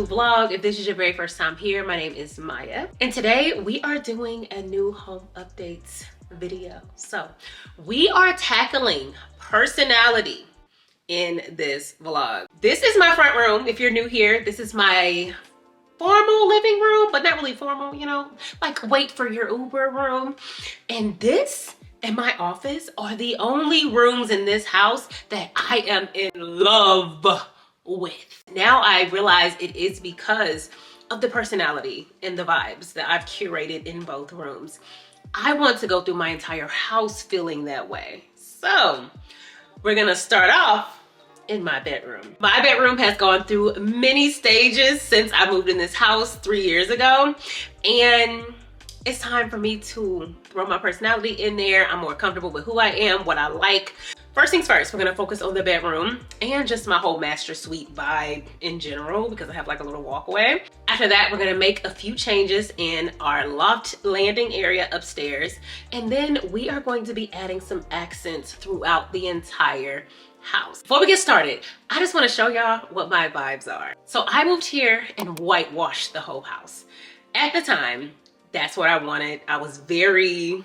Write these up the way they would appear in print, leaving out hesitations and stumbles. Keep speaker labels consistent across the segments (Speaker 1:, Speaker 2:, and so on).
Speaker 1: vlog. If this is your very first time here, my name is Maya. And today we are doing a new home updates video. So we are tackling personality in this vlog. This is my front room. If you're new here, this is my formal living room, but not really formal, you know, like wait for your Uber room. And this and my office are the only rooms in this house that I am in love with. Now I realize it is because of the personality and the vibes that I've curated in both rooms. I want to go through my entire house feeling that way. So we're gonna start off in my bedroom. My bedroom has gone through many stages since I moved in this house 3 years ago, and it's time for me to throw my personality in there. I'm more comfortable with who I am, what I like. First things first, we're gonna focus on the bedroom and just my whole master suite vibe in general, because I have like a little walkway. After that, we're gonna make a few changes in our loft landing area upstairs, and then we are going to be adding some accents throughout the entire house. Before we get started, I just want to show y'all what my vibes are. So I moved here and whitewashed the whole house. At the time, that's what I wanted. I was very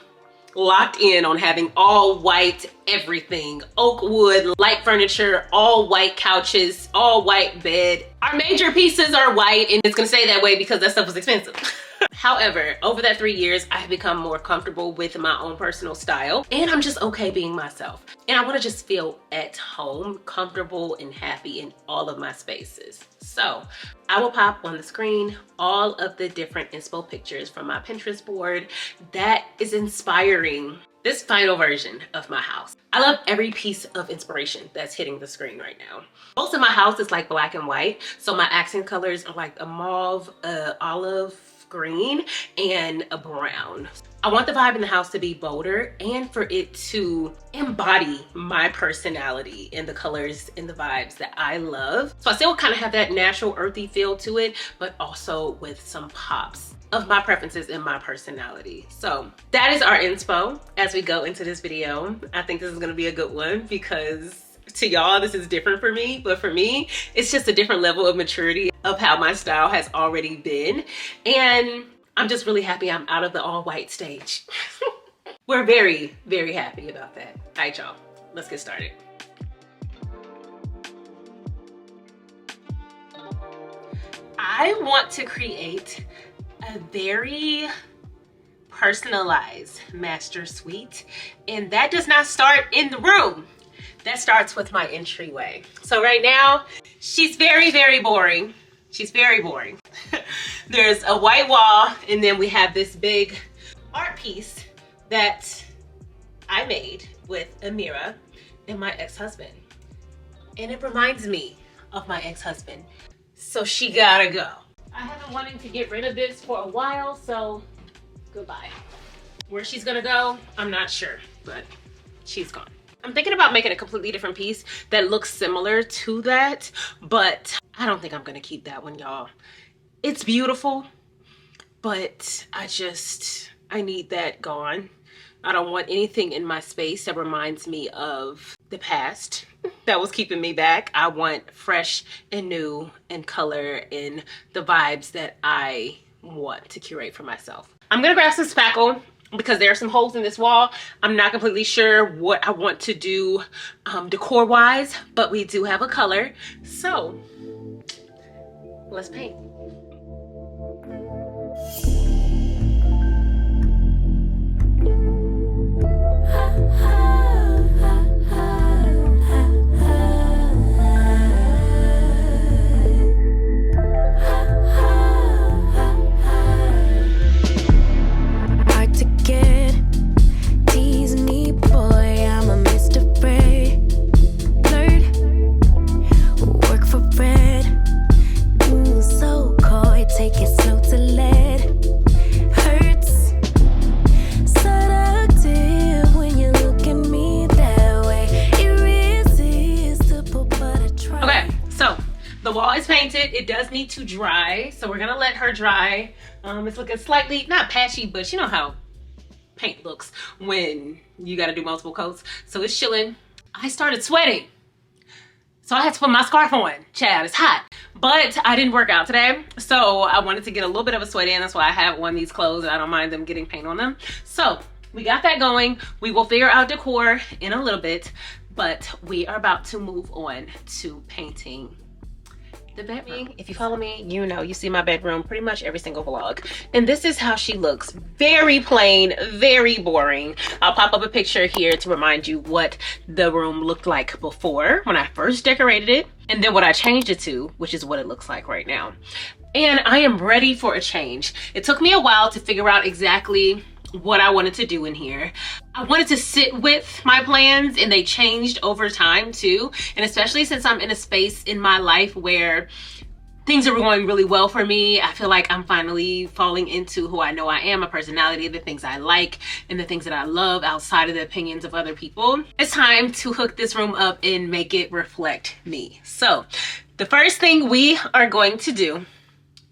Speaker 1: locked in on having all white everything, oak wood, light furniture, all white couches, all white bed. Our major pieces are white, and it's gonna stay that way because that stuff was expensive. However, over that 3 years, I have become more comfortable with my own personal style, and I'm just okay being myself. And I wanna just feel at home, comfortable, and happy in all of my spaces. So I will pop on the screen all of the different inspo pictures from my Pinterest board that is inspiring this final version of my house. I love every piece of inspiration that's hitting the screen right now. Most of my house is like black and white, so my accent colors are like a mauve, olive, green, and a brown. I want the vibe in the house to be bolder and for it to embody my personality and the colors and the vibes that I love. So I still kind of have that natural earthy feel to it, but also with some pops of my preferences and my personality. So that is our inspo as we go into this video. I think this is gonna be a good one because to y'all, this is different for me, but for me, it's just a different level of maturity of how my style has already been. And I'm just really happy I'm out of the all white stage. We're very, very happy about that. All right, y'all, let's get started. I want to create a very personalized master suite, and that does not start in the room. That starts with my entryway. So right now, she's very, very boring. She's very boring. There's a white wall, and then we have this big art piece that I made with Amira and my ex-husband. And it reminds me of my ex-husband. So she gotta go. I have been wanting to get rid of this for a while, so goodbye. Where she's gonna go, I'm not sure, but she's gone. I'm thinking about making a completely different piece that looks similar to that, but I don't think I'm gonna keep that one, y'all. It's beautiful, but I need that gone. I don't want anything in my space that reminds me of the past that was keeping me back. I want fresh and new and color and the vibes that I want to curate for myself. I'm gonna grab some spackle because there are some holes in this wall. I'm not completely sure what I want to do decor wise, but we do have a color. So let's paint. It does need to dry, so we're gonna let her dry. It's looking slightly, not patchy, but you know how paint looks when you gotta do multiple coats. So it's chilling. I started sweating, so I had to put my scarf on. Child, it's hot. but I didn't work out today, so I wanted to get a little bit of a sweat in. That's why I have on these clothes and I don't mind them getting paint on them. So we got that going. We will figure out decor in a little bit, but we are about to move on to painting the bedroom. If you follow me, you know, you see my bedroom pretty much every single vlog. And this is how she looks. Very plain, very boring. I'll pop up a picture here to remind you what the room looked like before when I first decorated it, and then what I changed it to, which is what it looks like right now. And I am ready for a change. It took me a while to figure out exactly what I wanted to do in here. I wanted to sit with my plans, and they changed over time too. And especially since I'm in a space in my life where things are going really well for me, I feel like I'm finally falling into who I know I am, a personality, the things I like and the things that I love outside of the opinions of other people. It's time to hook this room up and make it reflect me. So the first thing we are going to do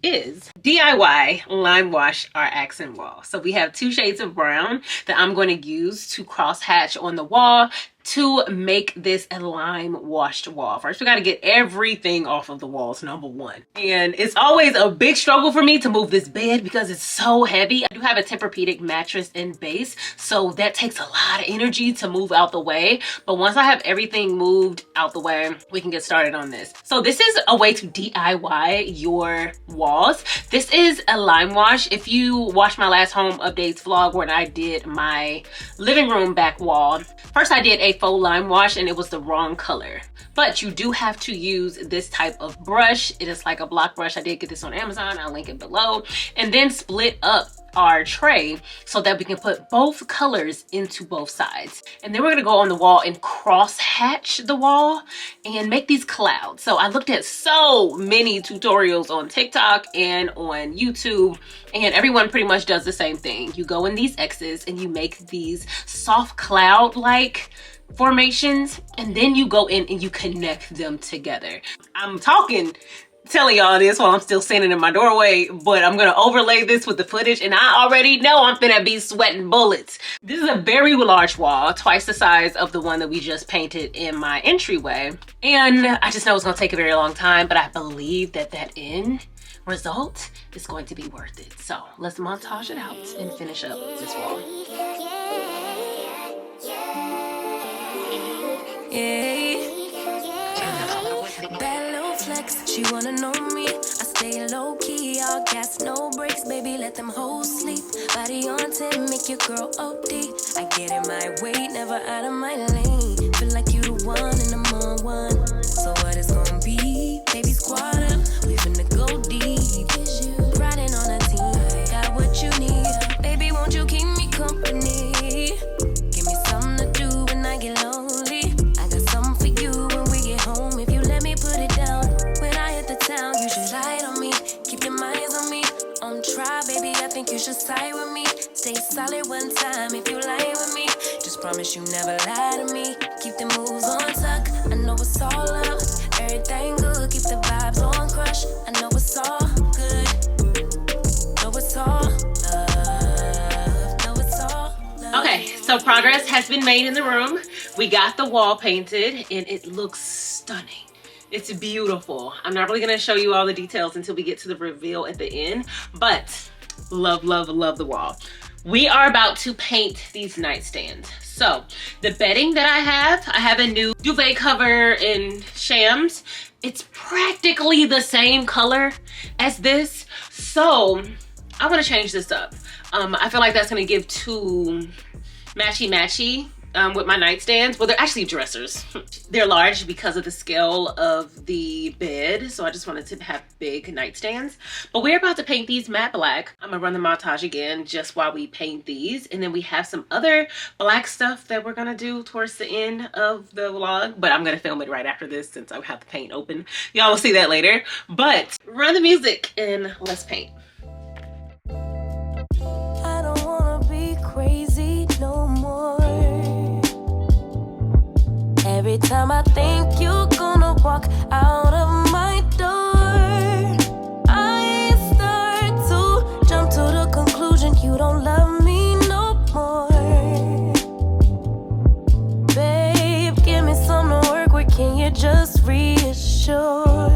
Speaker 1: is DIY lime wash our accent wall. So we have 2 shades of brown that I'm going to use to cross hatch on the wall to make this a lime washed wall. First, we got to get everything off of the walls, number one. And it's always a big struggle for me to move this bed because it's so heavy. I do have a Tempur-Pedic mattress and base, so that takes a lot of energy to move out the way. But once I have everything moved out the way, we can get started on this. So this is a way to DIY your walls. This is a lime wash. If you watched my last home updates vlog when I did my living room back wall, first I did a faux lime wash and it was the wrong color. But you do have to use this type of brush. It is like a block brush. I did get this on Amazon. I'll link it below. And then split up our tray so that we can put both colors into both sides. And then we're gonna go on the wall and cross hatch the wall and make these clouds. So I looked at so many tutorials on TikTok and on YouTube, and everyone pretty much does the same thing. You go in these X's and you make these soft cloud-like formations, and then you go in and you connect them together. I'm telling y'all this while I'm still standing in my doorway, but I'm gonna overlay this with the footage, and I already know I'm finna be sweating bullets. This is a very large wall, twice the size of the one that we just painted in my entryway. And I just know it's gonna take a very long time, but I believe that that end result is going to be worth it. So let's montage it out and finish up this wall.
Speaker 2: Bad little flex, she wanna know me. I stay low key, all gas, no brakes, baby, let them hoes sleep. Body on 10, make your girl OD. I get in my way, never out of my lane. Feel like you the one and I'm on one. So what it's gonna be? Baby, squad up, we finna go deep. Riding on a team, got what you need. Baby, won't you keep me company? Give me something to do when I get lonely. I got something for you when we get home. If you let me put it down, when I hit the town, you should ride on me. Keep your minds on me. On try, baby, I think you should side with me. Stay solid one time if you lie with me. Just promise you never lie to me. Keep the moves on tuck. I know it's all love. Everything good. Keep the vibes on crush. I know it's all good. Know it's all love. Know it's all love.
Speaker 1: Okay, so progress has been made in the room. We got the wall painted and it looks stunning. It's beautiful. I'm not really gonna show you all the details until we get to the reveal at the end, but love, love, love the wall. We are about to paint these nightstands. So the bedding that I have a new duvet cover in shams. It's practically the same color as this. So I wanna change this up. I feel like that's gonna give two matchy-matchy with my nightstands. Well, they're actually dressers. They're large because of the scale of the bed, so I just wanted to have big nightstands. But we're about to paint these matte black. I'm gonna run the montage again just while we paint these, and then we have some other black stuff that we're gonna do towards the end of the vlog, but I'm gonna film it right after this since I have the paint open. Y'all will see that later. But run the music and let's paint.
Speaker 2: I don't wanna be crazy no more. Every time I think you're gonna walk out of my door, I start to jump to the conclusion you don't love me no more. Babe, give me some to work with, can you just reassure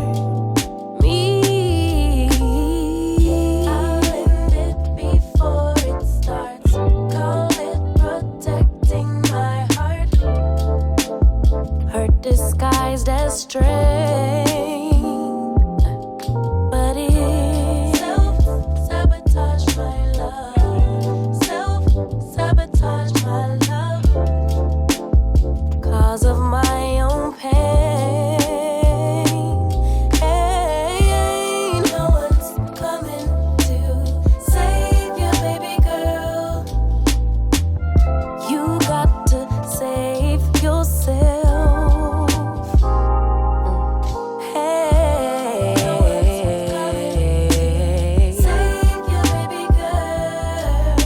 Speaker 2: strength, but it self-sabotage my love, self-sabotage my love, cause of my own pain. No one's coming to save you, baby girl. You got to save yourself. Hey, save you, baby girl.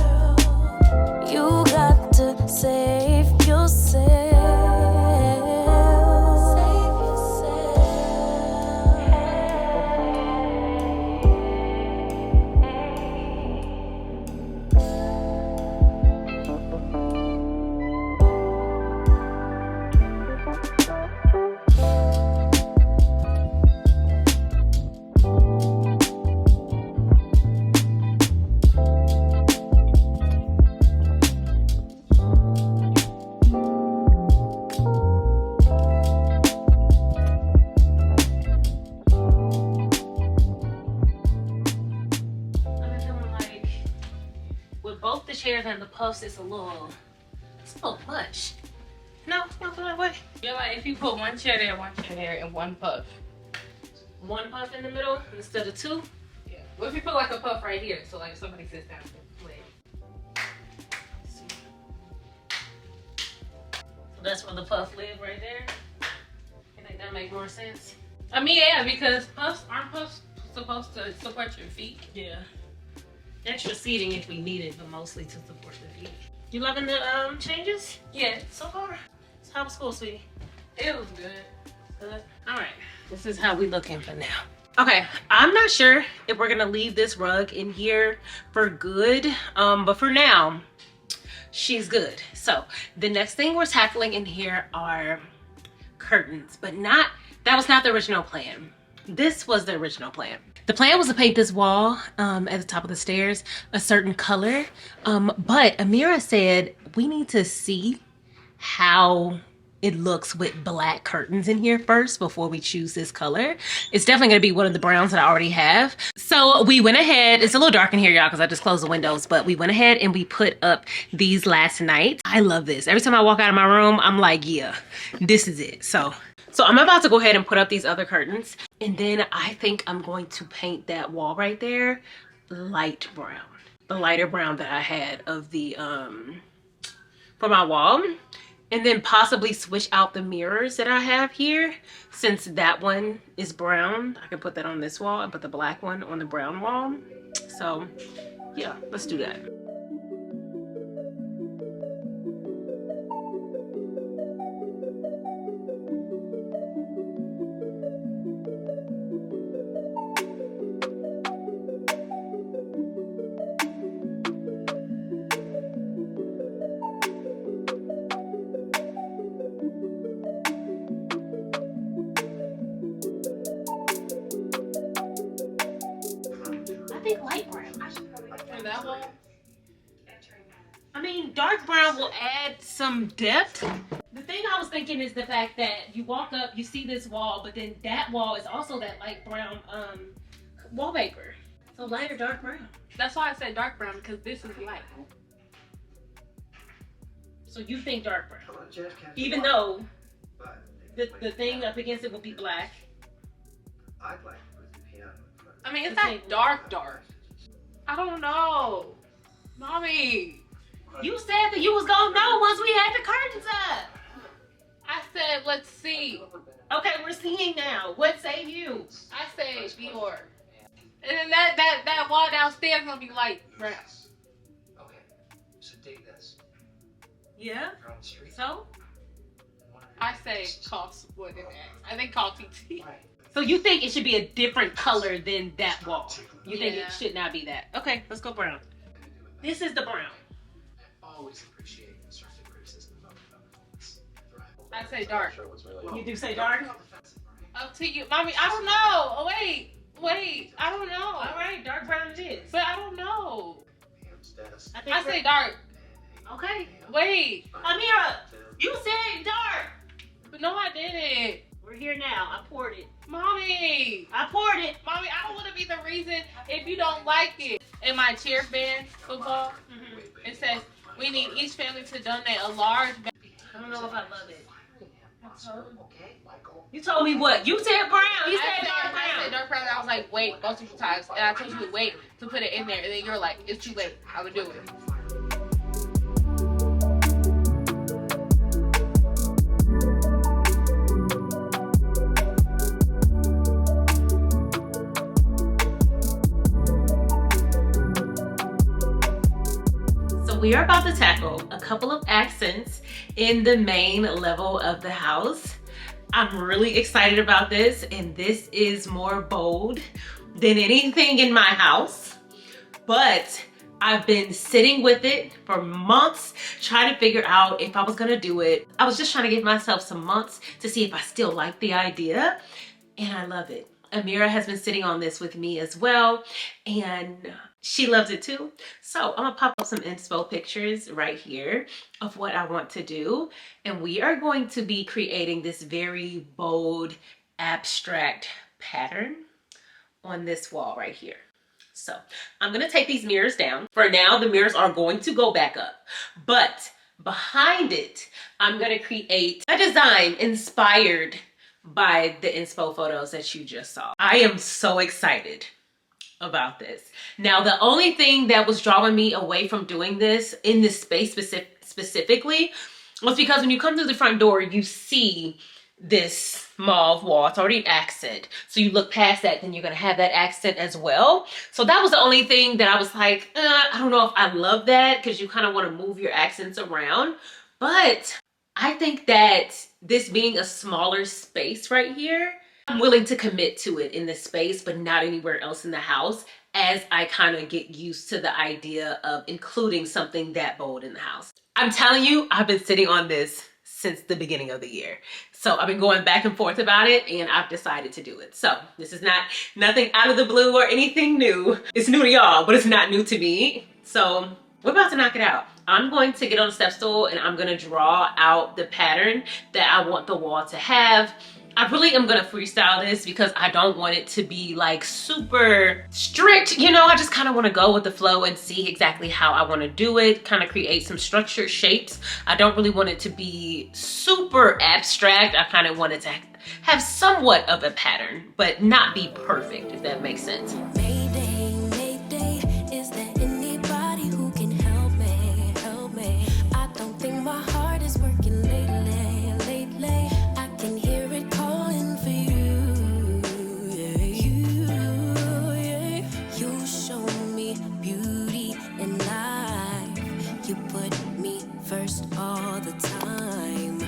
Speaker 2: You got to save yourself. Save yourself.
Speaker 1: I'm feeling like with both the chairs and the puffs, it's a little much. No, don't feel that way.
Speaker 3: You're like, if you put one chair there, and one puff.
Speaker 1: One puff in the middle instead of two.
Speaker 3: Yeah. What if you put like a puff right here, so like somebody sits down? Wait.
Speaker 1: So that's where the puff live right there. I think that make more sense.
Speaker 3: I mean, yeah, because aren't puffs supposed to support your feet?
Speaker 1: Yeah. Extra seating if we need it, but mostly to support the feet. You loving the changes?
Speaker 3: Yeah.
Speaker 1: So far? So how was school, sweetie?
Speaker 3: It was good.
Speaker 1: Good. All right. This is how we looking for now. Okay, I'm not sure if we're gonna leave this rug in here for good, but for now, she's good. So the next thing we're tackling in here are curtains, but that was not the original plan. This was the original plan. The plan was to paint this wall at the top of the stairs a certain color, but Amira said we need to see how it looks with black curtains in here first before we choose this color. It's definitely gonna be one of the browns that I already have. So we went ahead, it's a little dark in here, y'all, because I just closed the windows, but we went ahead and we put up these last night. I love this. Every time I walk out of my room, I'm like, yeah, this is it. So I'm about to go ahead and put up these other curtains, and then I think I'm going to paint that wall right there light brown. The lighter brown that I had of the, for my wall. And then possibly switch out the mirrors that I have here. Since that one is brown, I can put that on this wall and put the black one on the brown wall. So yeah, let's do that. I think light brown.
Speaker 3: And that one?
Speaker 1: I mean, dark brown will add some depth. The thing I was thinking is the fact that you walk up, you see this wall, but then that wall is also that light brown wallpaper. So light or dark brown.
Speaker 3: That's why I said dark brown, because this is light.
Speaker 1: So you think dark brown, even though the thing up against it will be black.
Speaker 4: I'd like to put the piano in front of
Speaker 3: I mean, it's not dark. I don't know. Mommy.
Speaker 1: You said that you was gonna know once we had the curtains up.
Speaker 3: I said, let's see.
Speaker 1: Okay, we're seeing now. What say you?
Speaker 3: I said Galore. And then that wall downstairs gonna be light brown.
Speaker 4: Okay, so dig this.
Speaker 1: Yeah.
Speaker 4: You're on the street.
Speaker 1: So?
Speaker 3: I say cost what it is. I think call TT.
Speaker 4: Right.
Speaker 1: So you think it should be a different color than that wall? You think
Speaker 3: Yeah.
Speaker 1: it should not be that? Okay, let's go brown. This is the brown.
Speaker 4: Always appreciate constructive criticism of performance.
Speaker 3: I say dark.
Speaker 1: You do say dark?
Speaker 3: Up to you. Mommy, I don't know. Oh, wait. I don't know.
Speaker 1: All right, dark brown it is.
Speaker 3: But I don't know.
Speaker 1: think
Speaker 3: I say dark.
Speaker 1: Okay.
Speaker 3: Wait.
Speaker 1: Amira, you said dark.
Speaker 3: But no, I didn't.
Speaker 1: We're here now. I poured it.
Speaker 3: Mommy!
Speaker 1: I poured it.
Speaker 3: Mommy, I don't want to be the reason if you don't like it. In my cheer band football, it says we need each family to donate a large bag.
Speaker 1: I don't know if I love it.
Speaker 4: Okay, Michael.
Speaker 1: You told me what? You said brown. You
Speaker 3: I
Speaker 1: said dark
Speaker 3: I said
Speaker 1: brown.
Speaker 3: dark brown. I was like, wait, multiple times. And I told you to wait to put it in there. And then you're like, it's too late. I would do it.
Speaker 1: We are about to tackle a couple of accents in the main level of the house. I'm really excited about this, and this is more bold than anything in my house, but I've been sitting with it for months trying to figure out if I was gonna do it. I was just trying to give myself some months to see if I still like the idea, and I love it. Amira has been sitting on this with me as well, and she loves it too. So I'm gonna pop up some inspo pictures right here of what I want to do. And we are going to be creating this very bold, abstract pattern on this wall right here. So I'm gonna take these mirrors down. For now, the mirrors are going to go back up, but behind it, I'm gonna create a design inspired by the inspo photos that you just saw. I am so excited about this. Now, the only thing that was drawing me away from doing this in this space specifically was because when you come through the front door, you see this mauve wall. It's already accent. So you look past that, then you're gonna have that accent as well. So that was the only thing that I was like, I don't know if I love that, because you kind of want to move your accents around. But I think that this being a smaller space right here, I'm willing to commit to it in this space, but not anywhere else in the house, as I kind of get used to the idea of including something that bold in the house. I'm telling you, I've been sitting on this since the beginning of the year. So I've been going back and forth about it, and I've decided to do it. So this is nothing out of the blue or anything new. It's new to y'all, but it's not new to me. So we're about to knock it out. I'm going to get on a step stool and I'm gonna draw out the pattern that I want the wall to have. I really am gonna freestyle this because I don't want it to be like super strict, you know. I just kind of want to go with the flow and see exactly how I want to do it, kind of create some structured shapes. I don't really want it to be super abstract. I kind of want it to have somewhat of a pattern, but not be perfect, if that makes sense.
Speaker 2: Mayday, Mayday, is there anybody who can help me, help me? I don't think my heart is working lately, lately. I can hear it calling for you, yeah, yeah. You show me beauty and life. You put me first all the time.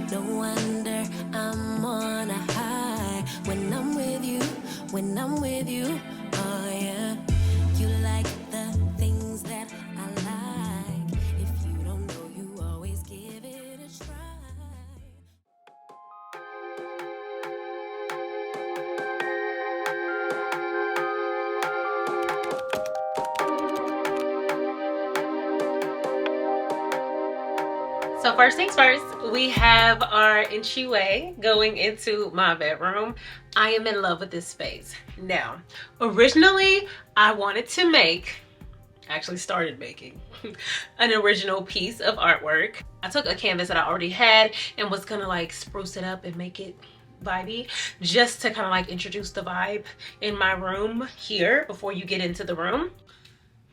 Speaker 2: No wonder I'm on a high when I'm with you, when I'm with you. Oh yeah, you like the things that I like. If you don't know, you always give it a try.
Speaker 1: So first things first, we have our entryway going into my bedroom. I am in love with this space. Now, originally I wanted to actually started making an original piece of artwork. I took a canvas that I already had and was gonna like spruce it up and make it vibey, just to kind of like introduce the vibe in my room here before you get into the room.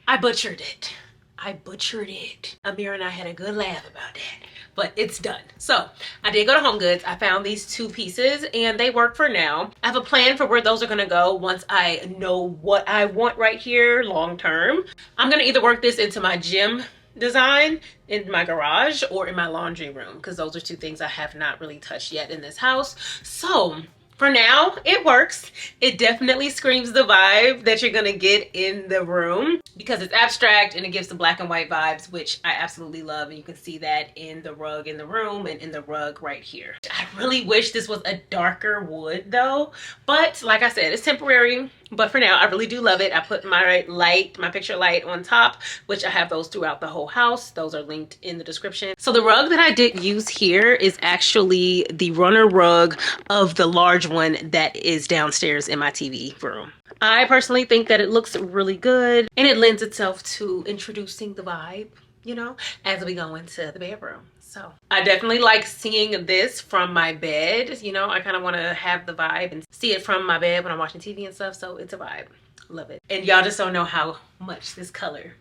Speaker 1: I butchered it. Amira and I had a good laugh about that, but it's done. So I did go to Home Goods. I found these two pieces and they work for now. I have a plan for where those are gonna go once I know what I want right here long term. I'm gonna either work this into my gym design in my garage or in my laundry room, because those are two things I have not really touched yet in this house. So for now, it works. It definitely screams the vibe that you're gonna get in the room, because it's abstract and it gives the black and white vibes, which I absolutely love. And you can see that in the rug in the room and in the rug right here. I really wish this was a darker wood though, but like I said, it's temporary. But for now, I really do love it. I put my light, my picture light on top, which I have those throughout the whole house. Those are linked in the description. So the rug that I did use here is actually the runner rug of the large one that is downstairs in my TV room. I personally think that it looks really good and it lends itself to introducing the vibe, you know, as we go into the bedroom. So I definitely like seeing this from my bed. You know, I kind of want to have the vibe and see it from my bed when I'm watching TV and stuff. So it's a vibe. Love it. And y'all just don't know how much this color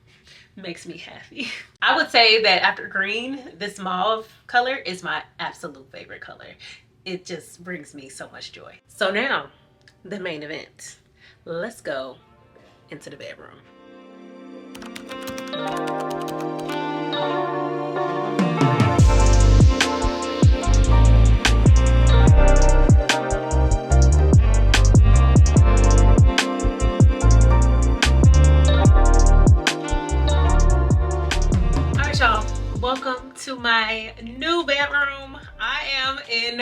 Speaker 1: makes me happy. I would say that after green, this mauve color is my absolute favorite color. It just brings me so much joy. So now, the main event. Let's go into the bedroom. Welcome to my new bedroom. I am in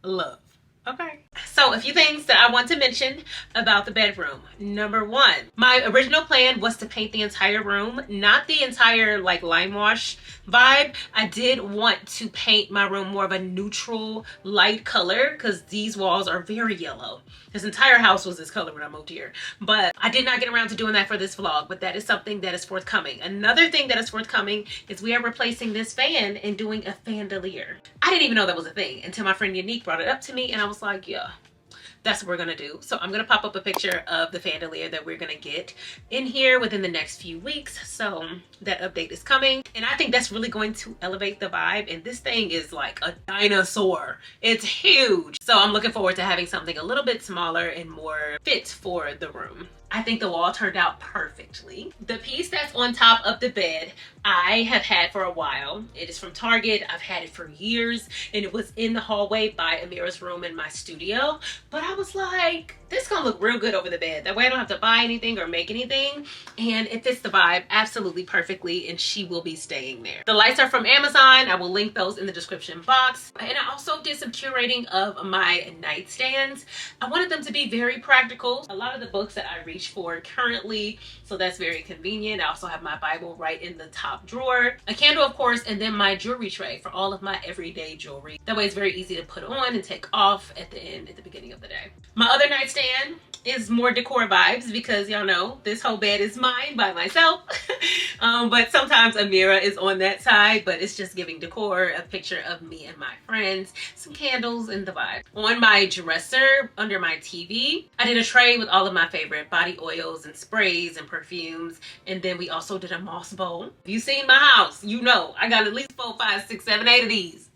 Speaker 1: love. Okay. So a few things that I want to mention about the bedroom. Number one, my original plan was to paint the entire room, not the entire like lime wash vibe. I did want to paint my room more of a neutral light color because these walls are very yellow. This entire house was this color when I moved here, but I did not get around to doing that for this vlog, but that is something that is forthcoming. Another thing that is forthcoming is we are replacing this fan and doing a fandelier. I didn't even know that was a thing until my friend Unique brought it up to me and I was like, yeah, that's what we're gonna do. So I'm gonna pop up a picture of the fandelier that we're gonna get in here within the next few weeks. So that update is coming. And I think that's really going to elevate the vibe. And this thing is like a dinosaur. It's huge. So I'm looking forward to having something a little bit smaller and more fit for the room. I think the wall turned out perfectly. The piece that's on top of the bed, I have had for a while. It is from Target. I've had it for years and it was in the hallway by Amira's room in my studio. But I was like, this is gonna look real good over the bed. That way I don't have to buy anything or make anything. And it fits the vibe absolutely perfectly and she will be staying there. The lights are from Amazon. I will link those in the description box. And I also did some curating of my nightstands. I wanted them to be very practical. A lot of the books that I reach for currently, so that's very convenient. I also have my Bible right in the top drawer, a candle of course, and then my jewelry tray for all of my everyday jewelry. That way it's very easy to put on and take off at the end, at the beginning of the day. My other nightstand is more decor vibes because y'all know this whole bed is mine by myself. But sometimes Amira is on that side, but it's just giving decor, a picture of me and my friends, some candles and the vibe. On my dresser under my TV, I did a tray with all of my favorite body oils and sprays and perfumes. And then we also did a moss bowl. If you've seen my house, you know I got at least 4, 5, 6, 7, 8 of these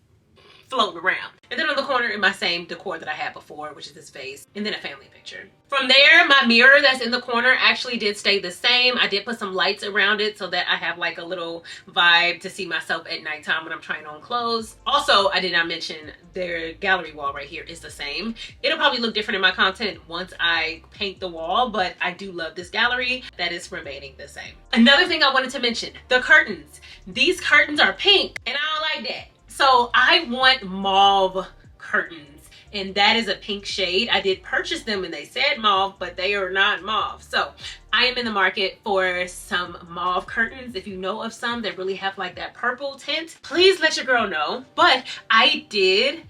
Speaker 1: floating around. And then on the corner in my same decor that I had before, which is this vase, and then a family picture. From there, my mirror that's in the corner actually did stay the same. I did put some lights around it so that I have like a little vibe to see myself at nighttime when I'm trying on clothes. Also, I did not mention their gallery wall right here is the same. It'll probably look different in my content once I paint the wall, but I do love this gallery. That is remaining the same. Another thing I wanted to mention, the curtains. These curtains are pink and I don't like that. So I want mauve curtains and that is a pink shade. I did purchase them and they said mauve, but they are not mauve. So I am in the market for some mauve curtains. If you know of some that really have like that purple tint, please let your girl know. But I did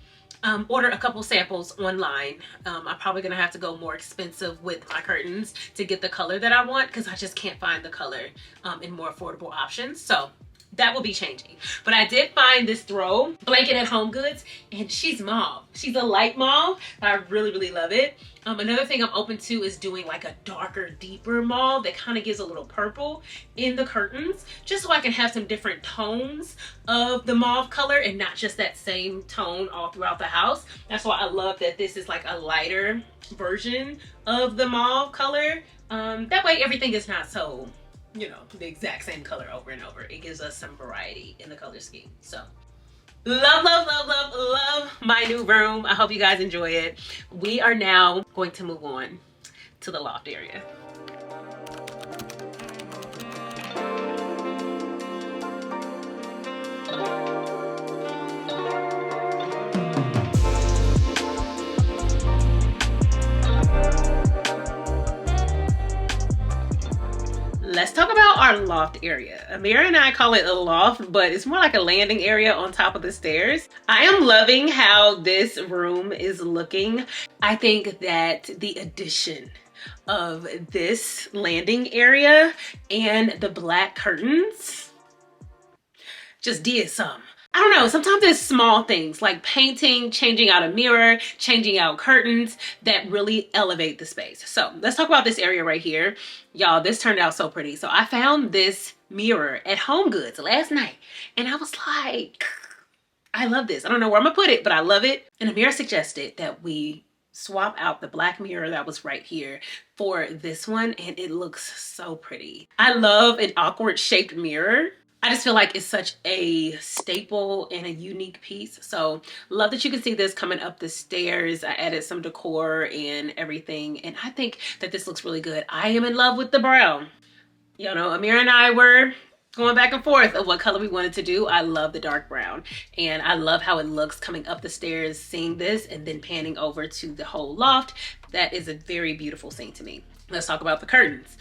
Speaker 1: order a couple samples online. I'm probably gonna have to go more expensive with my curtains to get the color that I want because I just can't find the color in more affordable options. So that will be changing. But I did find this throw blanket at Home Goods and she's mauve. She's a light mauve, but I really, really love it. Another thing I'm open to is doing like a darker, deeper mauve that kind of gives a little purple in the curtains, just so I can have some different tones of the mauve color and not just that same tone all throughout the house. That's why I love that this is like a lighter version of the mauve color. That way everything is not so, you know, the exact same color over and over. It gives us some variety in the color scheme. So love, love, love, love, love my new room. I hope you guys enjoy it. We are now going to move on to the loft area. our loft area. Amira and I call it a loft, but it's more like a landing area on top of the stairs. I am loving how this room is looking. I think that the addition of this landing area and the black curtains just did something. I don't know, sometimes it's small things like painting, changing out a mirror, changing out curtains that really elevate the space. So let's talk about this area right here. Y'all, this turned out so pretty. So I found this mirror at HomeGoods last night and I was like, I love this. I don't know where I'm gonna put it, but I love it. And Amira suggested that we swap out the black mirror that was right here for this one, and it looks so pretty. I love an awkward shaped mirror. I just feel like it's such a staple and a unique piece. So love that you can see this coming up the stairs. I added some decor and everything, and I think that this looks really good. I am in love with the brown. You know, Amira and I were going back and forth of what color we wanted to do. I love the dark brown, and I love how it looks coming up the stairs, seeing this and then panning over to the whole loft. That is a very beautiful scene to me. Let's talk about the curtains.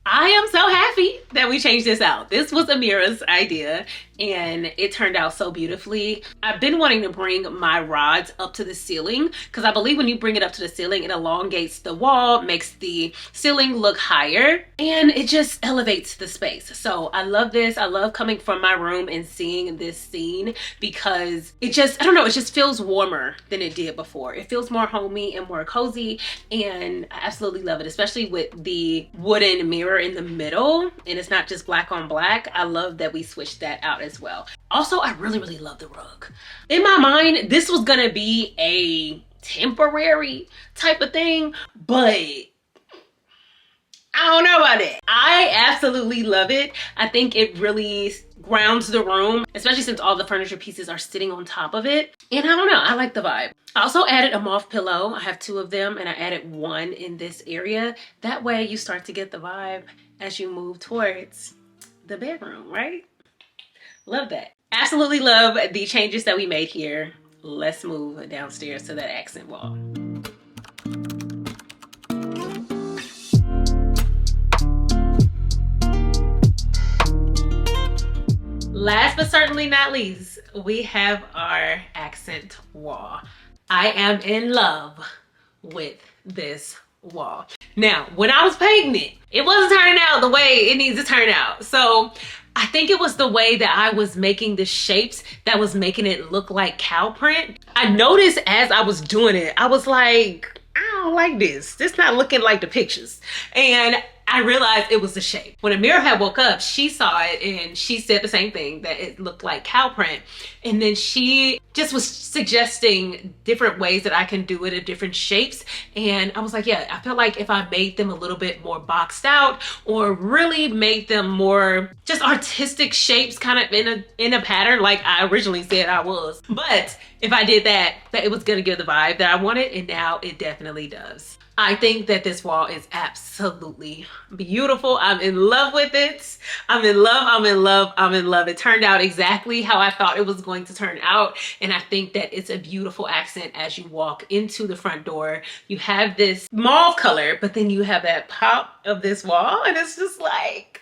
Speaker 1: I am so happy that we changed this out. This was Amira's idea and it turned out so beautifully. I've been wanting to bring my rods up to the ceiling because I believe when you bring it up to the ceiling, it elongates the wall, makes the ceiling look higher, and it just elevates the space. So I love this. I love coming from my room and seeing this scene because it just, I don't know, it just feels warmer than it did before. It feels more homey and more cozy, and I absolutely love it, especially with the wooden mirror in the middle, and it's not just black on black. I love that we switched that out as well. Also, I really love the rug. In my mind, this was gonna be a temporary type of thing, but I don't know about it. I absolutely love it. I think it really grounds the room, especially since all the furniture pieces are sitting on top of it. And I don't know, I like the vibe. I also added a moth pillow. I have 2 of them, and I added 1 in this area. That way you start to get the vibe as you move towards the bedroom, right? Love that. Absolutely love the changes that we made here. Let's move downstairs to that accent wall. Last but certainly not least, we have our accent wall. I am in love with this wall. Now, when I was painting it, it wasn't turning out the way it needs to turn out. So I think it was the way that I was making the shapes that was making it look like cow print. I noticed as I was doing it, I was like, I don't like this. This not looking like the pictures. And I realized it was the shape. When Amira had woke up, she saw it and she said the same thing, that it looked like cow print. And then she just was suggesting different ways that I can do it in different shapes. And I was like, yeah, I felt like if I made them a little bit more boxed out or really made them more just artistic shapes kind of in a pattern like I originally said I was. But if I did that it was gonna give the vibe that I wanted, and now it definitely does. I think that this wall is absolutely beautiful. I'm in love with it. I'm in love, I'm in love, I'm in love. It turned out exactly how I thought it was going to turn out. And I think that it's a beautiful accent as you walk into the front door. You have this mauve color, but then you have that pop of this wall, and it's just like,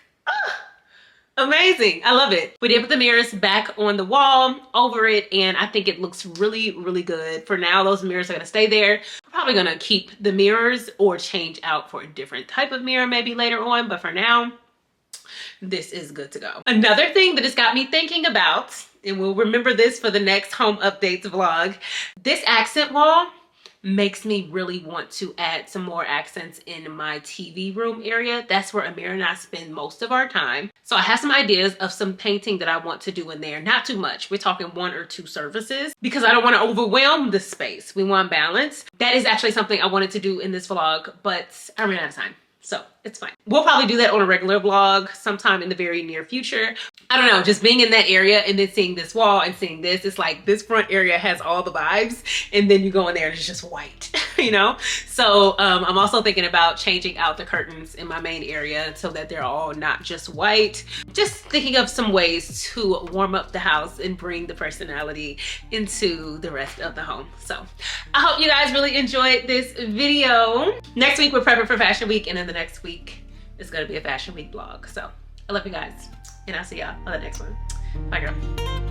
Speaker 1: amazing. I love it. We did put the mirrors back on the wall over it, and I think it looks really good. For now, those mirrors are gonna stay there. We're probably gonna keep the mirrors or change out for a different type of mirror maybe later on, but for now, this is good to go. Another thing that it's got me thinking about, and we'll remember this for the next home updates vlog, this accent wall makes me really want to add some more accents in my TV room area. That's where Amira and I spend most of our time. So I have some ideas of some painting that I want to do in there. Not too much. We're talking 1 or 2 surfaces because I don't want to overwhelm the space. We want balance. That is actually something I wanted to do in this vlog, but I ran out of time. So it's fine. We'll probably do that on a regular vlog sometime in the very near future. I don't know, just being in that area and then seeing this wall and seeing this, it's like this front area has all the vibes, and then you go in there and it's just white, you know? So I'm also thinking about changing out the curtains in my main area so that they're all not just white. Just thinking of some ways to warm up the house and bring the personality into the rest of the home. So I hope you guys really enjoyed this video. Next week we're prepping for Fashion Week, and then the next week it's gonna be a Fashion Week vlog. So I love you guys. And I'll see y'all on the next one. Bye, girl.